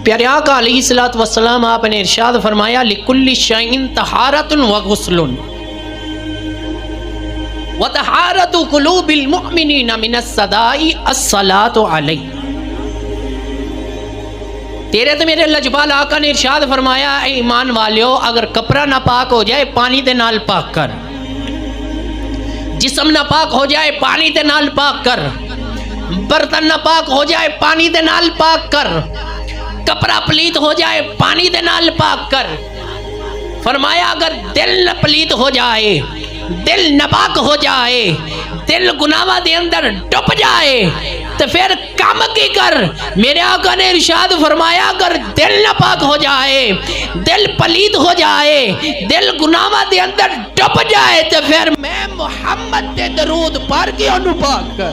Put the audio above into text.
پیارے آقا علیہ الصلوۃ والسلام آپ نے ارشاد فرمایا لِكُلِّ شَيْءٍ طَہَارَةٌ وَغُسْلٌ وَطَہَارَةُ قُلُوبِ الْمُؤْمِنِينَ مِنَ الصَّدَاءِ الصَّلَاةُ عَلَيْهِ۔ تیرے تو میرے لجپال آقا نے ارشاد فرمایا اے ایمان والیو، اگر کپڑا ناپاک ہو جائے پانی دے نال پاک کر، جسم ناپاک ہو جائے پانی دے نال پاک کر، برتن ناپاک ہو جائے پانی دے نال پاک کر، کپڑا پلیت ہو جائے پانی دے نال پاک کر۔ فرمایا اگر دل پلیت ہو جائے، دل ناپاک ہو جائے، دل گناہاں دے اندر ڈوب جائے تو پھر کام کی کر؟ میرے آقا نے ارشاد فرمایا اگر دل ناپاک ہو جائے، دل پلیت ہو جائے، دل گناہاں دے اندر ڈوب جائے تو پھر میں محمد دے درود پڑھ کے انہوں پاک کر۔